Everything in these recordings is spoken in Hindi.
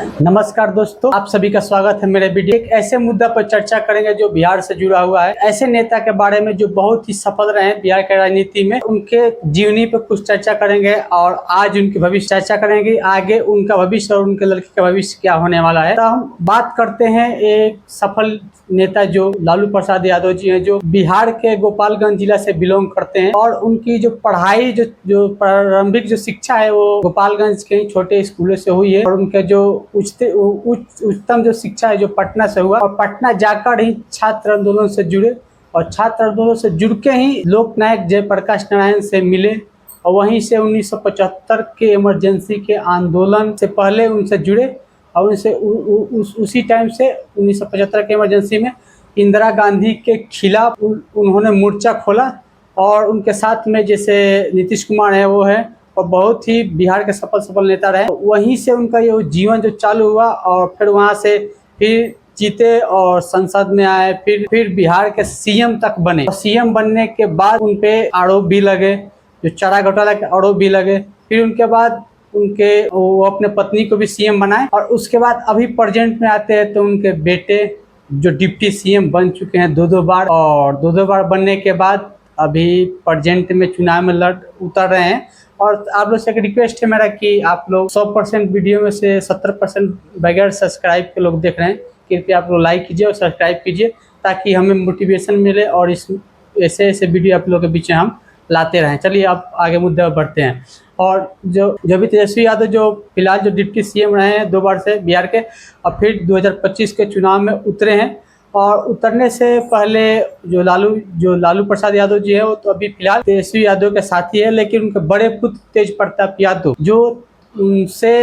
नमस्कार दोस्तों, आप सभी का स्वागत है मेरे वीडियो। एक ऐसे मुद्दा पर चर्चा करेंगे जो बिहार से जुड़ा हुआ है। ऐसे नेता के बारे में जो बहुत ही सफल रहे हैं बिहार के राजनीति में, उनके जीवनी पर कुछ चर्चा करेंगे और आज उनके भविष्य चर्चा करेंगे। आगे उनका भविष्य और उनके लड़के का भविष्य क्या होने वाला है। तो हम बात करते हैं एक सफल नेता जो लालू प्रसाद यादव जी हैं, जो बिहार के गोपालगंज जिला से बिलोंग करते हैं और उनकी जो पढ़ाई जो प्रारंभिक जो शिक्षा है वो गोपालगंज के छोटे स्कूलों से हुई है और उनके जो उच्चतम जो शिक्षा है जो पटना से हुआ और पटना जाकर ही छात्र आंदोलन से जुड़े और छात्र आंदोलन से जुड़ के ही लोकनायक जयप्रकाश नारायण से मिले और वहीं से 1975 के इमरजेंसी के आंदोलन से पहले उनसे जुड़े और उनसे उसी टाइम से 1975 के इमरजेंसी में इंदिरा गांधी के खिलाफ उन्होंने मोर्चा खोला और उनके साथ में जैसे नीतीश कुमार है वो है और बहुत ही बिहार के सफल नेता रहे। वहीं से उनका ये जीवन जो चालू हुआ और फिर वहाँ से फिर जीते और संसद में आए, फिर बिहार के सीएम तक बने और सीएम बनने के बाद उन पे आरोप भी लगे, जो चारा घोटाला के आरोप भी लगे। फिर उनके बाद वो अपने पत्नी को भी सीएम बनाए और उसके बाद अभी प्रेजेंट में आते हैं तो उनके बेटे जो डिप्टी सीएम बन चुके हैं दो बार और दो बार बनने के बाद अभी प्रेजेंट में चुनाव में उतर रहे हैं। और आप लोग से एक रिक्वेस्ट है मेरा कि आप लोग 100% वीडियो में से 70% बगैर सब्सक्राइब के लोग देख रहे हैं, कृपया आप लोग लाइक कीजिए और सब्सक्राइब कीजिए ताकि हमें मोटिवेशन मिले और इस ऐसे वीडियो आप लोगों के बीच में हम लाते रहें। चलिए आप आगे मुद्दे पर बढ़ते हैं। और जो भी तेजस्वी यादव जो फिलहाल जो डिप्टी सीएम रहे हैं 2 बार से बिहार के और फिर 2025 के चुनाव में उतरे हैं और उतरने से पहले जो लालू प्रसाद यादव जी है वो तो अभी फिलहाल तेजस्वी यादव के साथी है, लेकिन उनके बड़े पुत्र तेज प्रताप यादव जो उनसे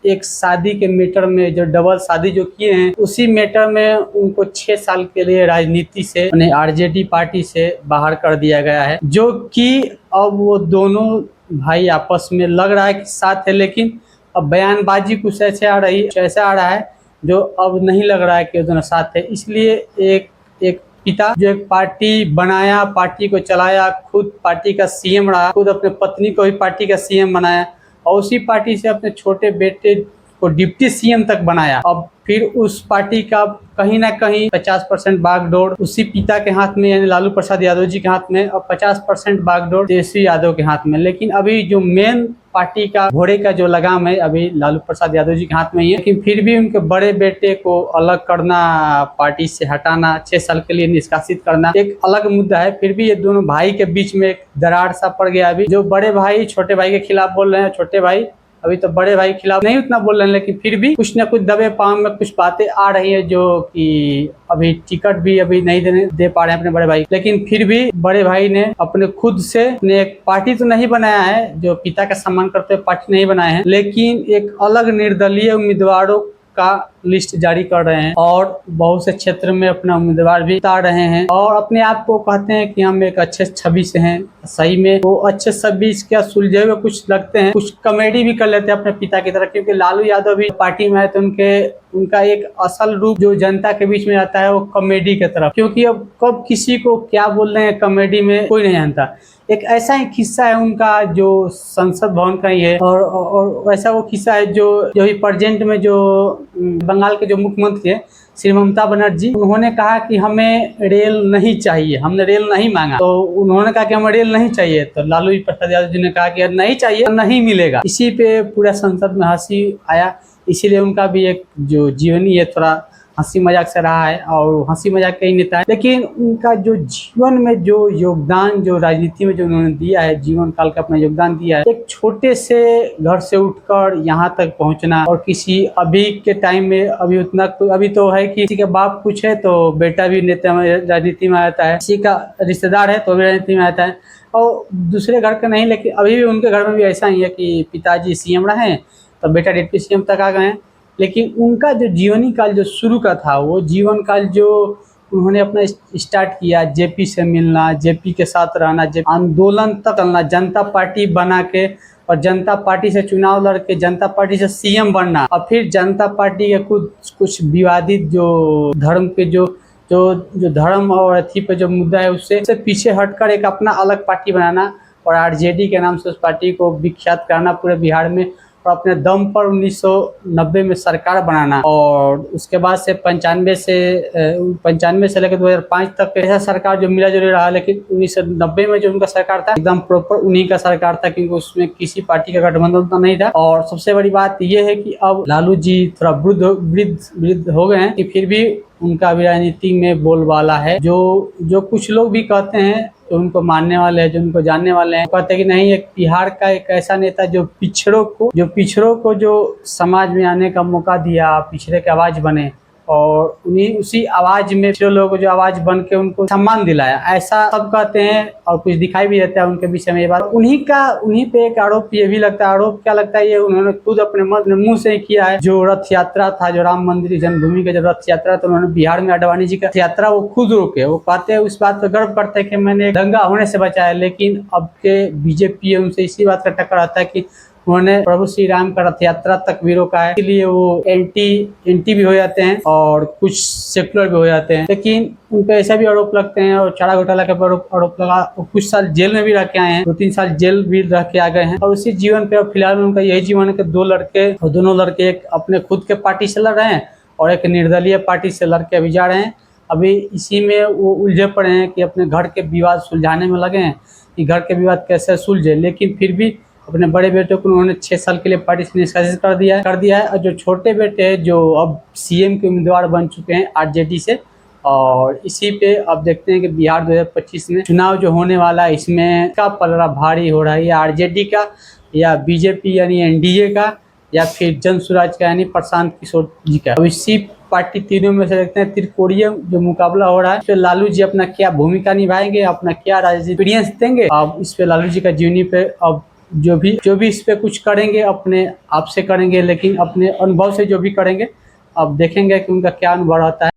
एक शादी के मैटर में जो डबल शादी जो किए हैं उसी मैटर में उनको 6 साल के लिए राजनीति से उन्हें आरजेडी पार्टी से बाहर कर दिया गया है, जो कि अब वो दोनों भाई आपस में लग रहा है कि साथ है, लेकिन अब बयानबाजी कुछ ऐसे आ रहा है जो अब नहीं लग रहा है कि दोनों साथ है। इसलिए एक पिता जो एक पार्टी बनाया, पार्टी को चलाया, खुद पार्टी का सीएम रहा, खुद अपने पत्नी को भी पार्टी का सीएम बनाया और उसी पार्टी से अपने छोटे बेटे को डिप्टी सीएम तक बनाया। अब फिर उस पार्टी का कहीं ना कहीं 50% बागडोर उसी पिता के हाथ में यानी लालू प्रसाद यादव जी के हाथ में और 50% बागडोर तेजस्वी यादव के हाथ में। लेकिन अभी जो मेन पार्टी का घोड़े का जो लगाम है अभी लालू प्रसाद यादव जी के हाथ में ही है, लेकिन फिर भी उनके बड़े बेटे को अलग करना, पार्टी से हटाना, 6 साल के लिए निष्कासित करना एक अलग मुद्दा है। फिर भी ये दोनों भाई के बीच में एक दरार सा पड़ गया। अभी जो बड़े भाई छोटे भाई के खिलाफ बोल रहे हैं, छोटे भाई अभी तो बड़े भाई के खिलाफ नहीं उतना बोल रहे हैं, लेकिन फिर भी कुछ न कुछ दबे पांव में कुछ बातें आ रही है जो कि अभी टिकट भी अभी नहीं दे पा रहे हैं अपने बड़े भाई। लेकिन फिर भी बड़े भाई ने अपने खुद से एक पार्टी तो नहीं बनाया है, जो पिता का सम्मान करते हुए पार्टी नहीं बनाए हैं, लेकिन एक अलग निर्दलीय उम्मीदवारों का लिस्ट जारी कर रहे हैं और बहुत से क्षेत्र में अपना उम्मीदवार भी उतार रहे हैं और अपने आप को कहते हैं कि हम एक अच्छे छवि से हैं। सही में वो अच्छे छवि क्या सुलझे हुए कुछ लगते हैं, कुछ कॉमेडी भी कर लेते हैं अपने पिता की तरह, क्योंकि लालू यादव भी पार्टी में है तो उनका एक असल रूप जो जनता के बीच में आता है वो कॉमेडी की तरफ, क्योंकि अब कब किसी को क्या बोल रहे हैं कॉमेडी में कोई नहीं जानता। एक ऐसा ही किस्सा है उनका जो संसद भवन का ही है और ऐसा वो किस्सा है जो भी प्रेजेंट में जो बंगाल के जो मुख्यमंत्री है श्री ममता बनर्जी, उन्होंने कहा कि हमें रेल नहीं चाहिए, हमने रेल नहीं मांगा तो उन्होंने कहा कि हमें रेल नहीं चाहिए, तो लालू प्रसाद यादव जी ने कहा कि नहीं चाहिए तो नहीं मिलेगा। इसी पे पूरा संसद में हंसी आया, इसीलिए उनका भी एक जो जीवनी है थोड़ा हंसी मजाक से रहा है और हंसी मजाक का ही नेता है। लेकिन उनका जो जीवन में जो योगदान जो राजनीति में जो उन्होंने दिया है, जीवन काल का अपना योगदान दिया है, एक छोटे से घर से उठकर यहाँ तक पहुँचना और किसी अभी के टाइम में अभी तो है कि किसी के बाप कुछ है तो बेटा भी नेता में राजनीति में आता है, किसी का रिश्तेदार है तो भी राजनीति में आता है और दूसरे घर का नहीं। लेकिन अभी भी उनके घर में भी ऐसा ही है कि पिताजी सीएम रहे हैं तो बेटा डिप्टी सीएम तक आ गए हैं। लेकिन उनका जो जीवनी काल जो शुरू का था वो जीवन काल जो उन्होंने अपना स्टार्ट किया, जेपी से मिलना, जेपी के साथ रहना, आंदोलन तक चलना, जनता पार्टी बना के और जनता पार्टी से चुनाव लड़के जनता पार्टी से सीएम बनना और फिर जनता पार्टी के कुछ विवादित जो धर्म के जो धर्म और अथी पे जो मुद्दा है उससे पीछे हटकर एक अपना अलग पार्टी बनाना और आरजेडी के नाम से उस पार्टी को विख्यात करना पूरे बिहार में और अपने दम पर 1990 में सरकार बनाना, और उसके बाद से 95 से लेकर 2005 तक ऐसा सरकार जो मिला जुला रहा। लेकिन 1990 में जो उनका सरकार था एकदम प्रॉपर उन्हीं का सरकार था, क्योंकि उसमें किसी पार्टी का गठबंधन तो नहीं था। और सबसे बड़ी बात यह है कि अब लालू जी थोड़ा वृद्ध हो गए हैं कि फिर भी उनका भी राजनीति में बोलबाला है। जो कुछ लोग भी कहते हैं, जो उनको मानने वाले हैं, जो उनको जानने वाले हैं, कहते हैं कि नहीं, एक बिहार का एक ऐसा नेता जो पिछड़ों को जो समाज में आने का मौका दिया, पिछड़े के आवाज बने, और उसी आवाज में पिछड़े लोगों को जो आवाज बन के उनको सम्मान दिलाया, ऐसा सब कहते हैं। और कुछ दिखाई भी देता है उनके विषय में ये बात। उन्हीं पे एक आरोप ये भी लगता है। आरोप क्या लगता है, ये उन्होंने खुद अपने मुंह से किया है। जो रथ यात्रा था, जो राम मंदिर जन्मभूमि का जो रथ यात्रा था, उन्होंने बिहार में अडवाणी जी का रथ यात्रा वो खुद रोके। वो कहते हैं, उस बात पर गर्व करते हैं कि मैंने दंगा होने से बचाया। लेकिन अब के बीजेपी उनसे इसी बात का टक्कर आता है कि उन्होंने प्रभु श्री राम का रथ यात्रा तक भी रोका है, इसलिए वो एंटी भी हो जाते हैं और कुछ सेकुलर भी हो जाते हैं। लेकिन उन पे ऐसा भी आरोप लगते हैं, और चारा घोटाला का आरोप लगा, कुछ साल जेल में भी रह के आए हैं, 2-3 साल जेल भी रह के आ गए हैं। और उसी जीवन पे अब फिलहाल में उनका यही जीवन है कि दोनों लड़के एक अपने खुद के पार्टी से लड़ रहे हैं और एक निर्दलीय पार्टी से लड़ के अभी जा रहे हैं। अभी इसी में वो उलझे पड़े हैं कि अपने घर के विवाद सुलझाने में लगे हैं कि घर के विवाद कैसे सुलझे। लेकिन फिर भी अपने बड़े बेटे को उन्होंने 6 साल के लिए पार्टी से निष्कासित कर दिया है। और जो छोटे बेटे हैं, जो अब सीएम के उम्मीदवार बन चुके हैं आरजेडी से, और इसी पे अब देखते हैं कि बिहार 2025 में चुनाव जो होने वाला है, इसमें का पलड़ा भारी हो रहा है, या आरजेडी का, या बीजेपी यानी एनडीए का, या फिर जन स्वराज का यानी प्रशांत किशोर जी का। अब इसी पार्टी तीनों में से देखते हैं त्रिकोणीय जो मुकाबला हो रहा है, तो लालू जी अपना क्या भूमिका निभाएंगे, अपना क्या राजनीतिक एक्सपीरियंस देंगे। अब इस पे लालू जी का जीवनी पे अब जो भी इस पे कुछ करेंगे अपने आप से करेंगे, लेकिन अपने अनुभव से जो भी करेंगे, अब देखेंगे कि उनका क्या अनुभव रहता है।